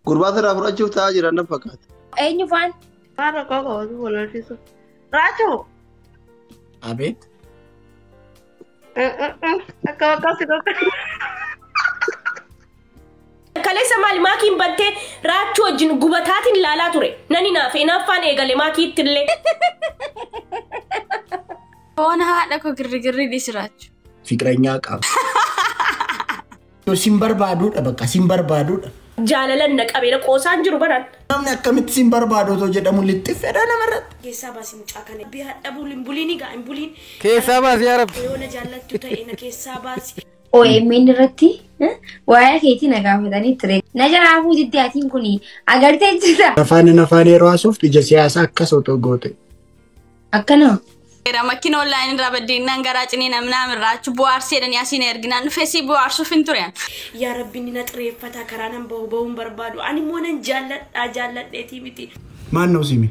Gurbaa irraa fudhachuuf taa'aa jiran nan fakkaata. Eenyu faan? Haadha qoqqooduu walaalchisu. Raachuu. Abeet. Akka wakkaatti tokko. Kaleessa maali maakiin battee raachuu wajjin gubataatiin ilaalaa ture. Nani naaf hinaaffaan eegale maakiitti illee. Foon haadha koo girrigirri disiraachu. Fiqranyaa qaba. Sin barbaaduudha bakka sin barbaaduudha. Jaalalan naqabeera qoosaan jiru baran. Namni akkamitti sin barbaadu otoo jedhamu litti fedha namarratti. Keessaa baasi mucaa kana. Bihaa dhabuun buliin egaa hin buliin. Keessaa baasi yaa rabbi. Yoona jaallattu ta'e na keessaa baasi. OMN irratti waa'ee keetii na gaafatanii ture. Na jaraafuu diddaatiin kun agartee jirta. Afaan yeroo haasuuf ija siyaasaa akkas otoo goote. Akkana. Makiina online irraa baddeenaan garaa cinii namni raachu bu'aarsee jedhanii asiin erginaan dhufee si bu'aarsuuf hin ture. Yaa rabbi ni na xireeffata karaa nan bahuun barbaadu. Ani immoo nan jaalladheetii miti. Maannoo simi?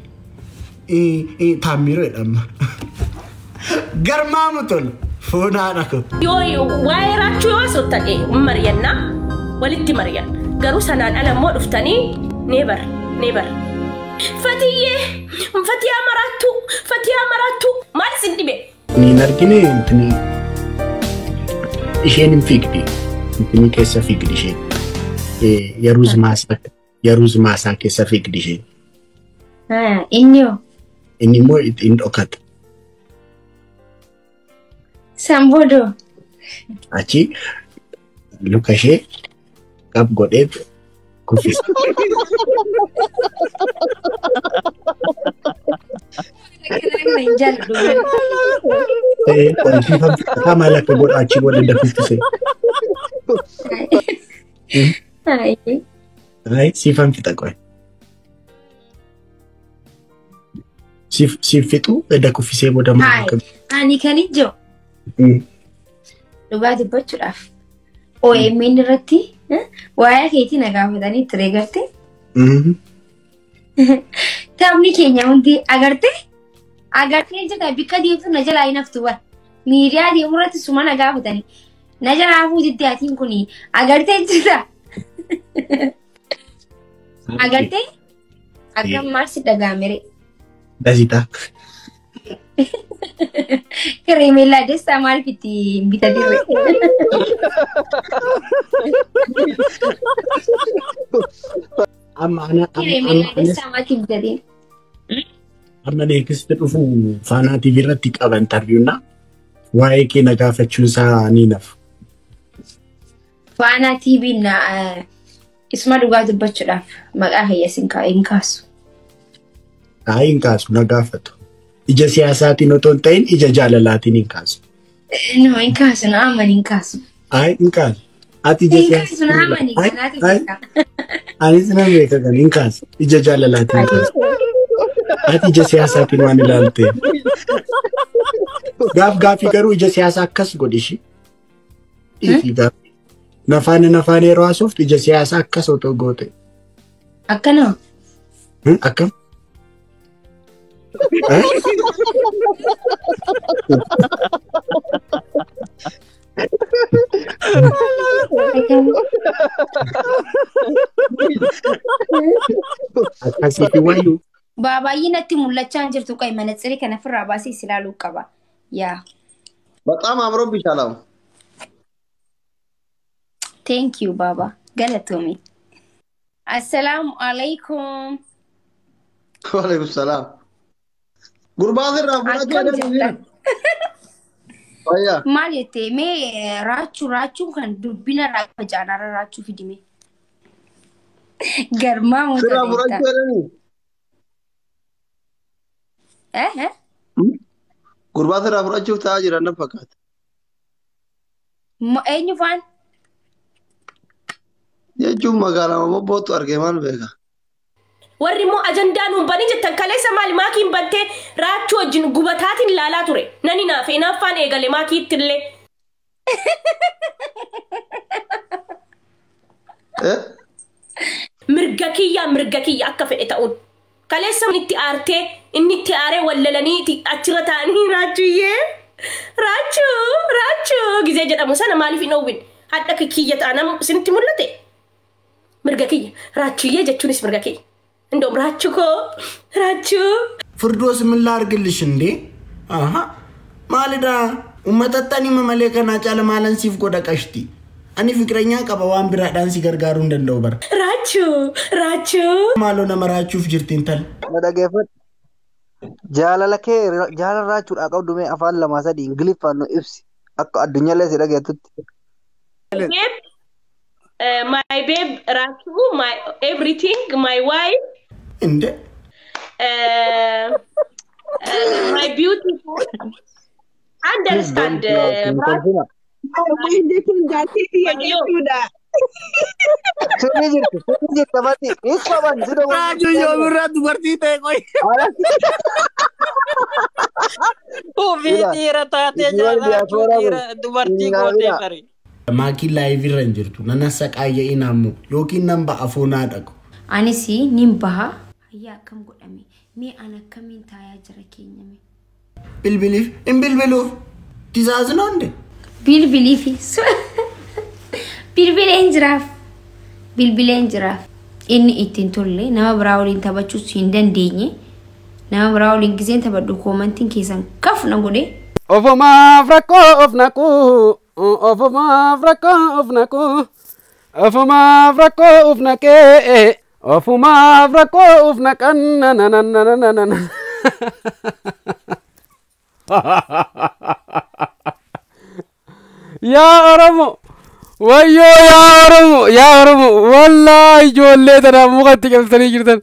Taammiroo jedhama. Garmaamu tol. Foon haadha koo. Yoo waa'ee raachuu yoo sottadhe mari'annaa walitti mari'an. Garuu sanaan ala immoo dhuftanii neebar. Fatiyaa maraattu maal isin dhibe? Niin argine intini isheen hin fiigdi. Intini keessa fiigdi isheen. Yaruuz maasaa keessa fiigdi isheen. Inni hoo? Inni immoo ittiin dhokata. Samboodoo. Achi luka ishee qab godhee kuffisa. Kama laka godha achi godha daffise. Ay, sifan fita qoy. Sifitu eda kuffisee booda maal. Ani kan ijoo. Dhugaa dubbachuudhaaf. OMN irratti waa'ee keetii na gaafatanii ture gartee. Taphni keenya hundi agartee jirta bikka deemtu na jalaa hin haftu bara. Miidiyaa deemuu irratti suma na gaafatanii. Na jalaafuu diddaatiin kun agartee jirta. Agartee akkam maarsi dhagaamere. Dasita. Kereemellaa destaa maaliif itti bitatirre? Kereemellaa destaa maaliif bitatin? Amma neekisti dhufu Faanaa TV irratti qaba interviewna waa'ee kee na gaafachuun isaa ni nafu. Faanaa TV na isma dhugaa dubbachuudhaaf maqaa hayyasin hin kaasu. Hin kaasu na gaafatu. Ija siyaasaatiin otoo hin ta'in ija jaalalaatiin hin kaasu. No, hin kaasu na amani hin kaasu. Hin kaasu. Ati ija siyaasaatiin. Hin kaasu na amani kanaati beeka. Anis na beeka kan hin kaasu. Ija jaalalaatiin kaasu. Ati ija siyasaatiin waan ilaalte. Gaafii garuu ija siyaasaa akkas godhishi. Dhiifi gaafii. Nafaan yeroo haasuuf ija siyaasaa akkas otoo goote. Akkana. Akkam? Akkasitti wayyuu. Baabaayyii natti mul'achaa jirtu qoy manatsirii kana firraa baasee silaaluu qaba. Yaa. Baqaam amroo bishaalaam. Thank you Baba. Galatoomi. Assalamu alaikum. Waalaikum salaam. Gurbaa irraa fudhachuu jiran. Wayyaa. Maal jettee mee raachuu kan dubbina raafa jaanara raachuu fidime. Garmaa muuta irraa fudhachuu jedhanii. Gurbaa irraa fudhachuuf taa'aa jiran nan fakkaata. Eenyu faan? Jechuun magaalaa Mobbootu argee maal beeka. Warri immoo ajandaa nuun banii jettan kaleessa maali maakiin battee raachuu wajjin gubataatiin ilaalaa ture. Nani naaf hinaaffaan eegale maakiitti illee. Mirga kiyya akka fedhe ta'uun. Kaleessa inni itti aaree wallalanii achirra ta'anii raachuu gizee jedhamu sana maaliif hin oowwin? Hadha kiyya ta'anam isinitti mul'ate? مرقكي راتشو يجتشونس مرقكي عندهم راتشوكو راتشو فردوس من لارجلش ندي مالدا ومتتاني مملكة ناجال مالن سيف قودا كشتي أني فكرنيا كبوان برادان سيجار غارون دندوبر راتشو مالو نما راتشو فجرتين تل Nada gefat jaalala kee jaalala raachuudha akka dhumee afaan lama sadii ingiliffaan nu ibsi akka addunyaallee si dhageettutti. My babe Ratu, my everything, my wife. Inde. My beautiful. Understand. Sini jirtu mati. Iskaban sudah. Raju yo berat berarti teh koi. Ufitira taatee jaalachuu dubartii gootee kare. Maaki live irra jirtu nana saqaayee inaamu yookiin namba afoonaa dhaqu. Anisi nimbaha hayyaa akkam godhame mee ana akkamiin taayaa jira keenyame. Bilbiliif in bilbiluuf tisaasnoonde. Bilbiliifi bilbileen jiraaf inni ittiin tolle nama biraa waliin taphachuus hin dandeenye nama biraa waliin giseen taphadhu koomantiin keessan kaf na godhe. Ofumaaf rakkoo of naqu ofumaaf rakkoo of naqu ofumaaf rakkoo of naqee ofumaaf rakkoo of naqan nananananana. Yaa Oromoo wayyoo yaa Oromoo wallaahi ijoollee tana mukatti qabsanii jirtan.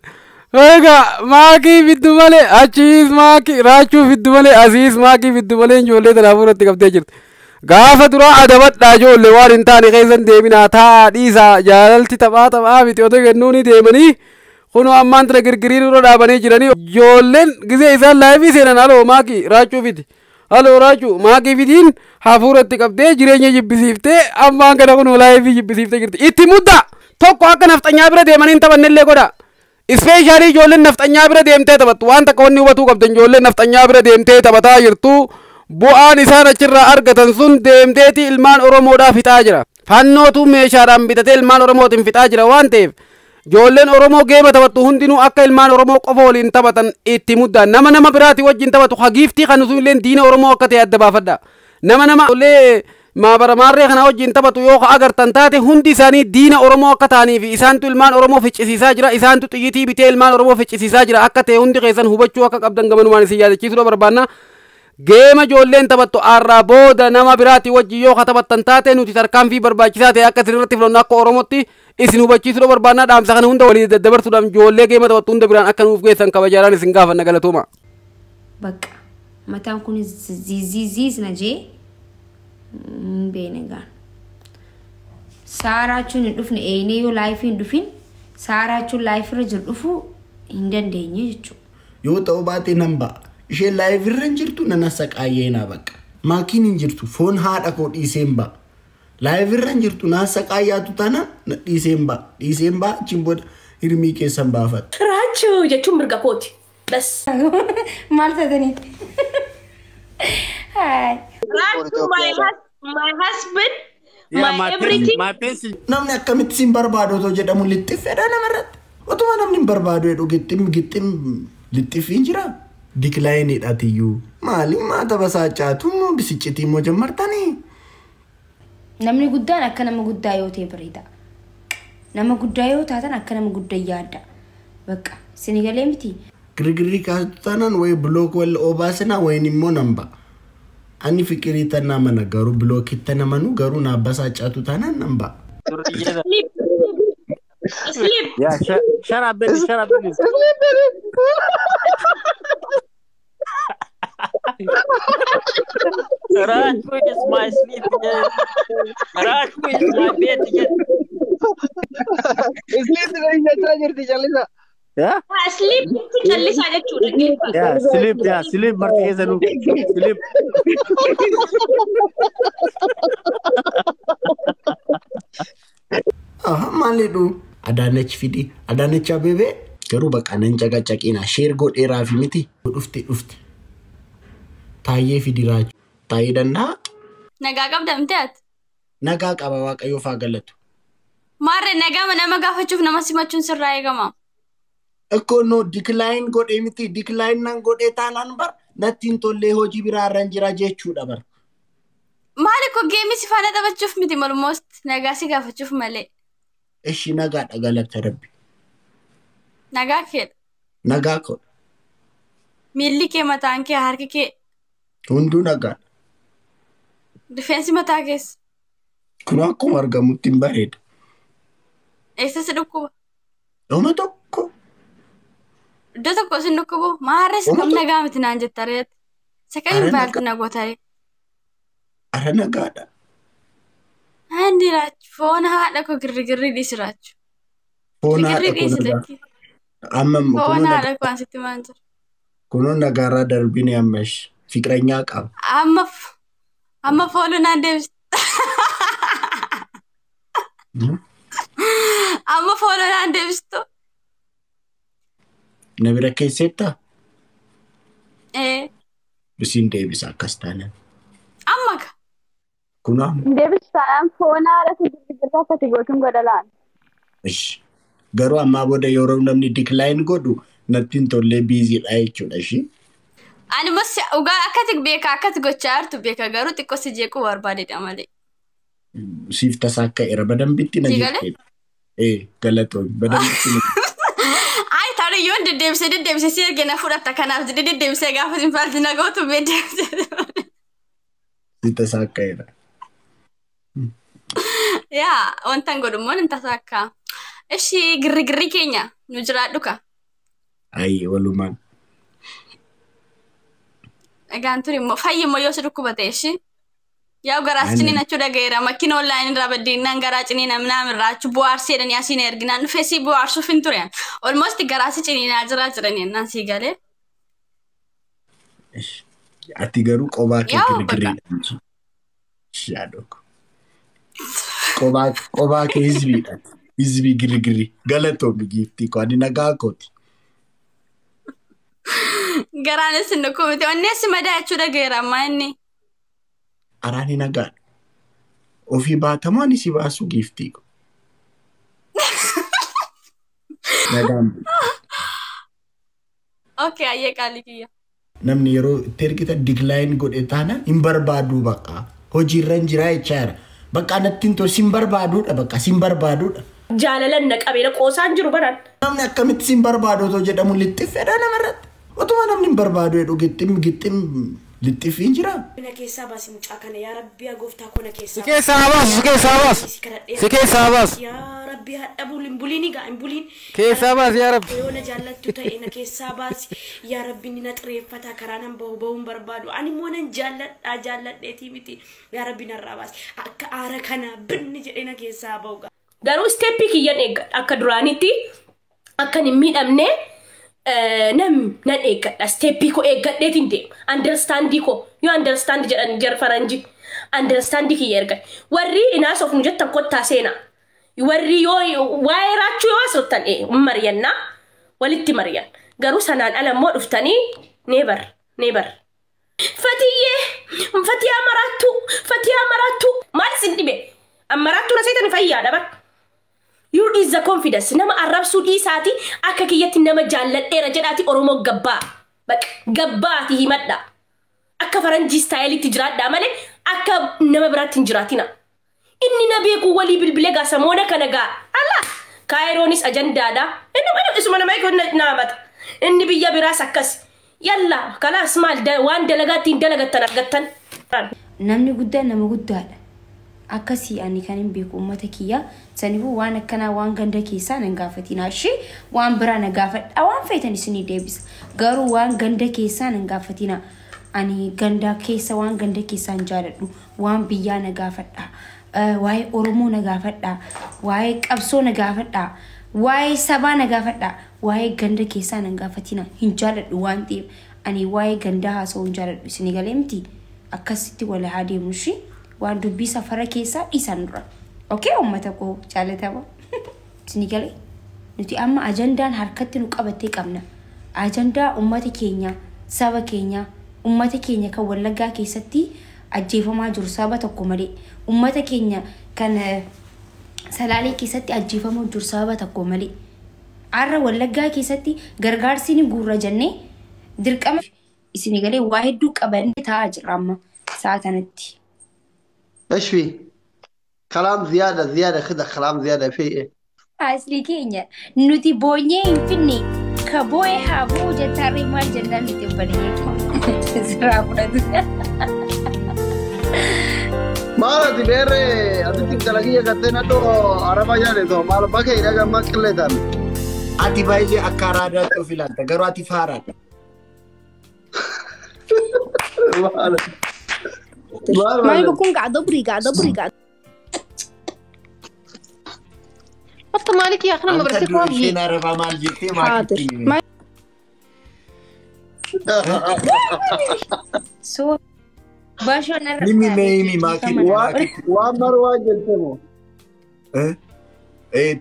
Egaa maakii fiddu malee achiis maakii raachuu fiddu malee asiis maakii fiddu malee ijoollee tana fuulatti qabdee jirti. Gaafa duraa adabadhaa ijoollee waan hin taane keessan deeminaa taa dhiisaa jaalalti taphaa miti otoo kennuuni deemanii kunoo ammaan tana girgiriin irra dhaabanii jiranii ijoolleen gisee isaan laayifii seenan haloo maakii raachuu fiti. Halo Raju, maakii fitiin hafuuratti qabdee jireenya jibbisiiftee ammaan kana kun laayifii jibbisiiftee jirti. Itti mudda tokko akka nafxanyaa bira deemanii hin taphannellee godha. Ispeeshaalii ijoolleen nafxanyaa bira deemtee taphattu waan takka wanni hubatuu qabdan ijoolleen nafxanyaa bira deemtee taphataa jirtu bu'aan isaan achirraa argatan sun deemteeti ilmaan Oromoodhaaf fixaa jira. Fannootu meeshaadhaan bitatee ilmaan Oromootiin fixaa jira waan ta'eef ijoolleen Oromoo geema taphattu hundinuu akka ilmaan Oromoo qofa waliin taphatan itti mudda. Nama biraati wajjin taphatu hagiiftii kan sun illee diina Oromoo akka ta'e adda baafadha. Nama illee maabara maarree kana wajjin taphatu yoo agartan taate hundi isaanii diina Oromoo akka ta'aniif isaantu ilmaan Oromoo ficcisiisaa jira isaantu xiyyitii bitee ilmaan Oromoo ficcisiisaa jira akka ta'e hundi keessan hubachuu akka qabdan gamanumaan isin yaadachiisuu barbaanna. Geema ijoolleen taphattu arraa booda nama biraati wajjin yoo taphattan taate nuti tarkaanfii barbaachisaa ta'e akka sirriitti filannoo akka Oromootti isin hubachiisuu barbaanna dhaamsa kana hunda walii daddabarsuudhaan ijoollee geema taphattu hunda biraan akka nuuf geessan kabajaadhaan isin gaafanna galatooma. Bakka mataan kun ziziziz na jee benegaan. Saaraachuun hin dhufne eenee yoo laayifii hin dhufin saaraachuun laayifirra jiru dhufuu hin dandeenye jechuudha. Yoo ta'u baate nan ba'a. Isheen laayifirra hin jirtu nana saqaayee naa bakka. Maakiin hin jirtu foon haadha koo dhiiseen ba'a. Laayifirra hin jirtu naa saqaayaatu tana dhiiseen ba'a achiin booda hirmii keessan baafata. Raachuu jechuun mirga kooti. Bas. Maal ta'anii? Raachuu my husband. My everything. My pencil. Namni akkamitti sin barbaadu otoo jedhamu lixxifeedha namarratti. Otuma namni hin barbaadu jedhu gixxim lixxifiin jira. Diklaayineedha tiyyuu. Maali maata basaachaatu immoo bisiccitii immoo jammartanii. Namni guddaan akka nama guddaa yoo ta'e bareeda. Nama guddaa yoo taatan akka nama guddaa yaadda. Bakka sinigalee miti. Girgirii kaatu taanaan wayi bilook wal obaasina wayin immoo namba. Ani fikirii tanaa mana garuu bilookitti namanu garuu naa basaachaatu taanaan namba. Sleep. Yeah, shut up, baby. Raju is my sleep. Raju is my bed. Sleep नहीं जाता जल्दी चलेगा. Yeah? Sleep challisa jechuudha. Yeah, sleep. Marti keessa nu. Sleep. Maaliidhu Adaanech fidi Adaanech Abeebee garuu bakka nan caqacaqina sheer godheeraa fi miti dhufte taayee fidi Raaju taayee danda'a Nagaa qabdamte ati? nagaa qaba waaqayyoof haa galatu Maarree nagama nama gaafachuuf nama simachuun sirraa eegama. Ekko no decline godhee miti decline nan godhee taanaan bar nattiin tollee hojii biraarran jira jechuudha bar. Maali ko geemii si faana taphachuuf miti malumoost nagaa si gaafachuuf malee. Ishi nagaadha galata rabbi. Nagaa keedha. Nagaa koo. Miilli kee mataan kee harki kee. Hunduu nagaadha. Rifeensi mataa keessa. Kun akkuma argamutti hin bareeda. Eessa si dhukkuba? Dhuma tokko. Iddoo tokko si dhukkubu maarree si kam nagaa miti naan jetta reeti. Sakayii baalti nagootare. Ara nagaadha. Handi raachu foon haadha koo girrigirri dhiisi raachu. Foon haadha Girrigirri dhiisi kun lakki. amma Foon haadha koo asitti maan jira. kunoo nagaarraa darbine ammash fiqranyaa qaba. Amma fooluu naan deebista. Amma fooluu naan deebistu. Na bira keessetta Isin deebisa akkas taanaan. Amma ka. Kunoo Deebistaan foon haadha si girrigirri akkati gootuun godha laan. ish garuu ammaa booda yeroo namni decline godhu nattiin tollee biiziidha jechuudha ishii. Ani mas ugaa akkati beeka akkati gochaa jirtu beeka garuu xiqqoo si jeequu barbaadedha malee. Siif tasaa akka era badambitti na Sigale? jettee. Galatoon badambitti na Ay tarii yoo deddeebisee si ergina fudhatta kanaaf jedhee deddeebisee gaafa sinfaalti nagootu beedeebisee. siif tasaa akka era. Yaa wantan godhummoon hin tasaa akka. Ishii girrigirri keenya nu jiraadhu ka. Ayi walumaan. Egaan turi immoo fayyi immoo yoo si dhukkubate ishii. Yaa garaas ciniin achuu dhagayeera makkina online irraa baddiinaan garaa ciniin namnaan irraa achuu bu'aarsee jedhanii asiin erginaan dhufee si bu'aarsuuf hin ture. Almost garaasi ciniinaa jiranii ennaan sii galee. Ati garuu qobaa kee Yaa girgiriidha. Shaadoko. Qobaa kee hizbiidha. Hizbii girgiri. Galatoomi giiftii koo ani nagaa kooti. Garaanis hin dhukkubate wanni asi madaa achuu dhagayeera ammaa inni. Araani nagaadha. Ofii baatamaan isi baasuu giiftii koo. Nagaan. Okay ayyee qaalii kiyya. Namni yeroo itti ergita decline godhe taanaan hin barbaadu bakka. Hojiirra hin jiraa jechaadha. Bakka nattiin tol sin barbaaduudha bakka sin barbaaduudha. Jaalalan na qabeera qoosaan jiru baran. Namni akkamitti sin barbaadu otoo jedhamu lixxifedha namarratti. Otuma namni hin barbaadu jedhu gixxim lixxifiin jira. Na keessaa baasi mucaa kana yaa rabbi yaa gooftaa koo na keessaa. Si keessaa baas, si keessaa baas. Si keessaa baas. Yaa rabbi hadha buliin egaa hin buliin. Keessaa baas yaa rabbi. Yoo na jaallattu ta'e na keessaa baasi. Yaa rabbi ni na xireeffata karaa nan bahuun barbaadu. Ani immoo nan jaalladheetii miti. Yaa rabbi narraa baasi. Akka aara kana binni jedhee na keessaa bahu. Garuu isteeppii kiyyan eeggadha akka duraanitti akkan hin miidhamne nan eeggadha isteeppii koo eeggadheetiin deema understandii koo yoo understandii jedhan jarfaranji understandii kiyya ergadhe warri inaas of nu jettan kottaa seenaa warri yoo waa'ee raachuu yoo asirrattan mari'annaa walitti mari'an garuu sanaan ala immoo dhuftanii neebar Fatiyaa maraattuu maal isin dhibe maraattuu na seetan fayyaadha bakka. You is the confidence. Nama arrabsuu dhiisaati akka kiyyatti nama jaalladheera jedhaati Oromoo gabbaa. Gabbaati himadha. Akka faranjii staayilitti jiraadhaa malee akka nama biraatti hin jiraatina. Inni na beeku walii bilbilee gaa samoona kana gaa. Allah! Kaayiroonis ajandaadha. Inni isuma nama eeguun naamata. Inni biyya biraas akkas. Yalla kalaas maal waan dalagaatti hin dalagattan argattan. Namni guddaan nama guddaadha. Akkasii ani kan hin beeku uummata kiyya saniifuu waan akkanaa waan ganda keessaa nan gaafatina ishee waan biraa na gaafadha waan feetan isinii deebisa garuu waan ganda keessaa nan gaafatina ani ganda keessa waan ganda keessaa hin jaaladhu waan biyyaa na gaafadha waa'ee Oromoo na gaafadha waa'ee qabsoo na gaafadha waa'ee sabaa na gaafadha waa'ee ganda keessaa nan gaafatina hin jaaladhu waan ta'eef ani waa'ee gandaa haasa'uu hin jaaladhu isinii galee miti akkasitti wal haa deemnu ishee waan dubbii safara keessaa dhiisan dura. Okay, uummata koo jaalatama. Isinii galee nuti amma ajandaan harkatti nu qabattee qabna. Ajandaa uummata keenya, saba keenya, uummata keenya kan Wallaggaa keessatti ajjeefamaa jiru saba tokko malee. Uummata keenya kan salaalee keessatti ajjeefamuu dur sababa tokko malee. Arra wallaggaa keessatti gargaarsi ni guurra jennee dirqama isin galee waa hedduu qabannee taa'aa jirra amma saatanatti. ايش في؟ كلام زيادة كده كلام زيادة في ايه؟ Asli keenya nuti boonyee hin finne ka boo'ee haa boo'u jettaarree maal jennaan nuti hin balee siraa fudhatu. مالك بيري أبيك تلاقيه كتير ندو عربا جاني تو مال باكي إذا كان ما كلتان Ati baay'ee akka araadaatti of ilaalta garuu ati faaraadha. ما بكون قاعد أبري بطل مالك يا أخي أنا ما برسيك Isheen واجي arabaa maal jettee حاضر maatii So bashoon irra Mimi meemi maakii وامر واجد تمو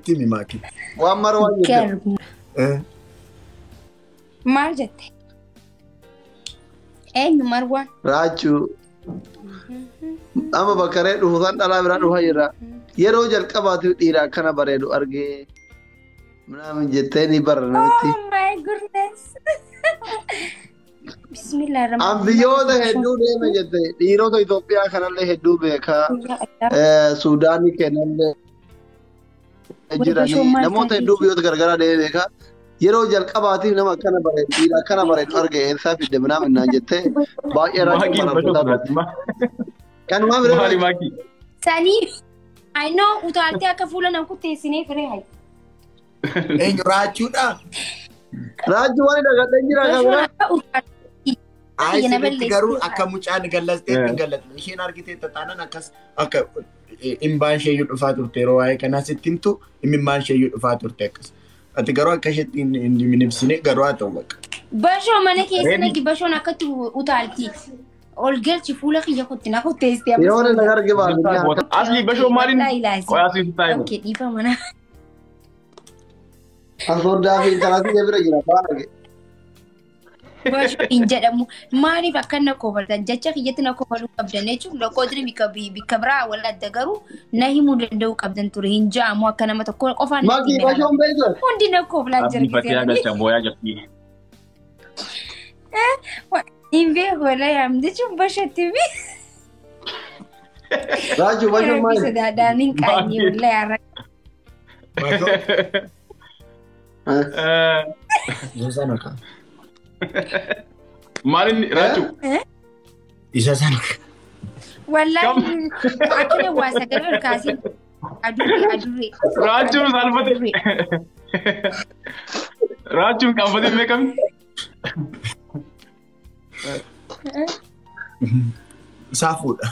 timi maakii وامر واجد Kerbu. Maal jette? Eenyu Marwaan? راجو أما بكرة دوهان ألا برا دوها يرا يرو جل كباتو إيرا كنا بريدو أرجع من جتني برنامتي Oh my goodness. Bismillahirrahmanirrahim. أمبيو ده هدو ده من جتة إيرو تو إثيوبيا كنا له هدو بيكا سوداني كنا له جيراني نموت هدو بيوت غرغرا ده بيكا يرو جل كباتي نما كنا بريدو إيرا كنا بريدو أرجع إنسان في دمنا من جتة باقي راجو كان ما بريدو Sani, I know utaaltee akka fuula nama kutteessinee firee hayi. eenyu raachuudha. راجو وانا دغدن جيرا كبرا Aayisiritti garuu akka mucaan gallasteetti gallatni. Isheen argitee tataan akkas akka imbaan isheeyyuu dhufaa turte yeroo waa'ee kanaa sitti himtu imimmaan isheeyyuu dhufaa turte akkas. Ati garuu akka isheetti hin ibsine garuu haa ta'u baqa. Bashoo mana keessa nagi bashoon akkatti utaalti. Ol galchi fuula kiyya kutti na kutteessitee. يوم أنا نقدر جبال Asli bashoo maaliin qoyaasii taa'e. Okay, dhiifa mana. أصور دافين ثلاثة جبرة جرا فارق Bashoo hin jedhamu. Maaliif akkana koofaltan jecha kiyyatti na koofaluu qabdan jechuun loqoodri bikka biraa wal adda garuu na himuu danda'uu qabdan ture hin ja'amu akka nama tokko qofaan ما في باشون بيجر hundi na kooflaa Asli fakkii jirti. agarsiisa booyaa jirti. Hin beeku wala yaamde jechuun bashatti fi راجو باشون ما sodaadhaaniin qaanii wala yaarra. Isa sana ka. Maaliin raachuu? Isa sana ka. Wallahi akkana waa sagalee ol kaasiin adurree. Raachuun salphate. Raachuun qaanfatee meeqami? Isaa fuudha.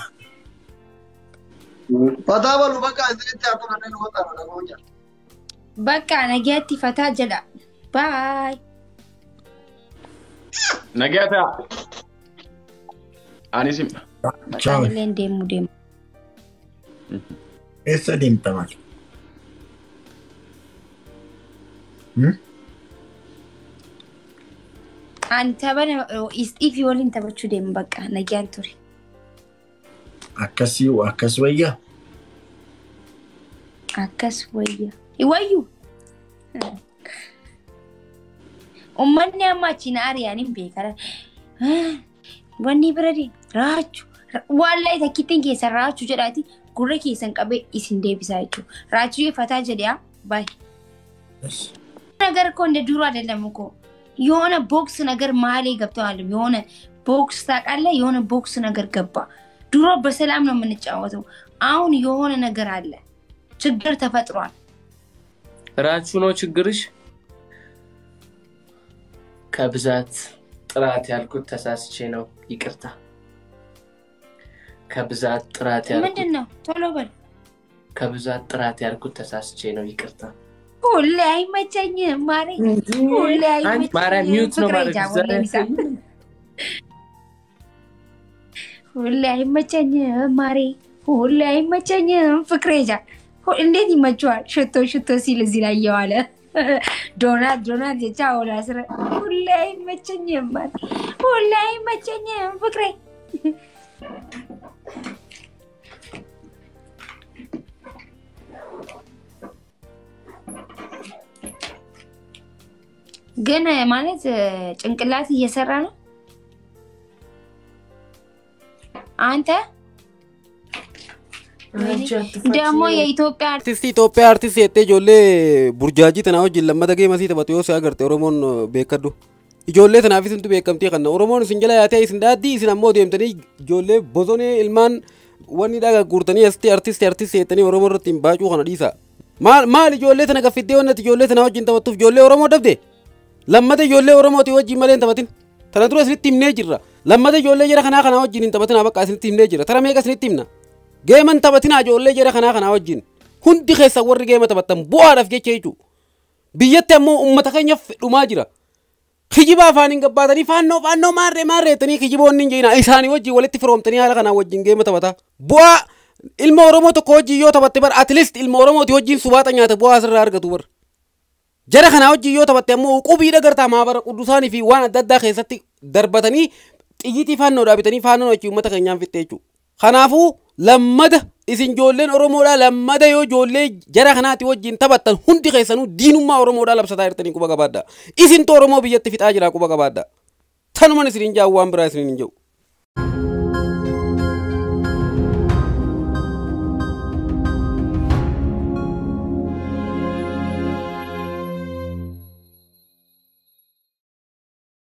فتاة لو بقى إذا أنت أكون أنا نقطة أنا كوجا Bakka nagaatti fataa jedha. Bye. Nagaa ta'a. Anis hima. Ciao. Illee deemu. Eessa deemta maal? Ani taphana ifi waliin taphachuu deemu bakka nagaan ture. Akkasii akkas wayyaa. Akkas wayya. Iwayyuu. Uummanni amma achi na ari'aan hin beekara. Wanni bira raachuu. Wallahi takkittiin keessa raachuu jedhaati gurra keessan qabee isin deebisaa jechuudha. Raachuu fataa jedhee baay. Nagar konde duru አይደለም እኮ የሆነ ቦክስ ነገር መሀል ገብተዋል። የሆነ ቦክስ ታውቃለህ? የሆነ ቦክስ ነገር ገባ። ድሮ በሰላም ነው የምንጫወተው። አሁን የሆነ ነገር አለ። ችግር ተፈጥሯል። ራቹ ነው ችግርሽ? ከብዛት ጥራት ያልኩት ተሳስቼ ነው፣ ይቅርታ። ከብዛት ጥራት ያልኩት ምንድነው? ቶሎ በል። ከብዛት ጥራት ያልኩት ተሳስቼ ነው፣ ይቅርታ። ሁሌ አይመቸኝም ማሬ፣ ሁሌ አይመቸኝም። ማርያም ሚውት ነው ማለት ሁሌ አይመቸኝም ማሬ፣ ሁሌ አይመቸኝም ፍቅሬ ጃ እንዴት ይመቸዋል? ሽቶ ሲል እዚህ ላይ እየዋለ ዶናት የቻ ወላ ስረ ሁሌ አይመቸኝም ማሬ፣ ሁሌ አይመቸኝም ፍቅሬ። ግን ማለት ጭንቅላት እየሰራ ነው አንተ ደግሞ የኢትዮጵያ አርቲስት የቴ ጆሌ ቡርጃጂ ተናው ጅለመደ ገ መሲ ተበቶ ዮ ሲያገርተ ኦሮሞን ቤከዱ ጆሌ ተናፊ ስንቱ ቤከምቲ ከነ ኦሮሞን ሲንጀላ ያታይ ሲንዳዲ ሲናሞ ደምተኒ ጆሌ ቦዞኔ ኢልማን ወኒ ዳጋ ጉርተኒ አርቲስት የተኒ ኦሮሞ ረቲም ባጩ ከነ ዲሳ ማል ጆሌ ተነገፍቴ ወነት ጆሌ ተናው ጅን ተበቱ ጆሌ ኦሮሞ ደብደ ለመደ ጆሌ ኦሮሞ ቲወጂ መለን ተበትን ተነድሮ ስንቲም ነጅራ ለመደ ጆሌ ጀራ ከና ወጂን ተበትን አበቃ ስንቲም ነጅራ ተረሜቀ ስንቲምና geeman taphatina ijoollee jedha kana wajjin hundi keessa warri geema taphatan bu'aadhaaf jecha jechuudha. Biyyatti ammoo uummata keenyaaf dhumaa jira. Kijiba afaaniin gabbaatanii faannoo maarreetanii kijiboonni hin jeenaa isaanii wajjin walitti firoomtanii haala kanaa wajjin geema taphata. Bu'aa ilma Oromoo tokko wajjin yoo taphatte bar at least ilma Oromooti wajjin subaata nyaata bu'aa asirraa argatu bar. Jara kanaa wajjin yoo taphatte ammoo qubii dhagartaa maabara quddusaanii fi waan adda addaa keessatti darbatanii xiyyitii faannoo dhaabitanii faannoo wajjin uummata keenyaan fixxee jechuudha. Kanaafuu lammada isin joolleen Oromoodhaa lammada yoo joollee jara kanaati wajjin taphattan hundi keessanuu diinummaa Oromoodhaa labsataa jirtanii quba qabaadha. Isintu Oromoo biyyatti fixaa jira quba qabaadha. Tanuman isiniin jaawwaan biraa isiniin hin jiru.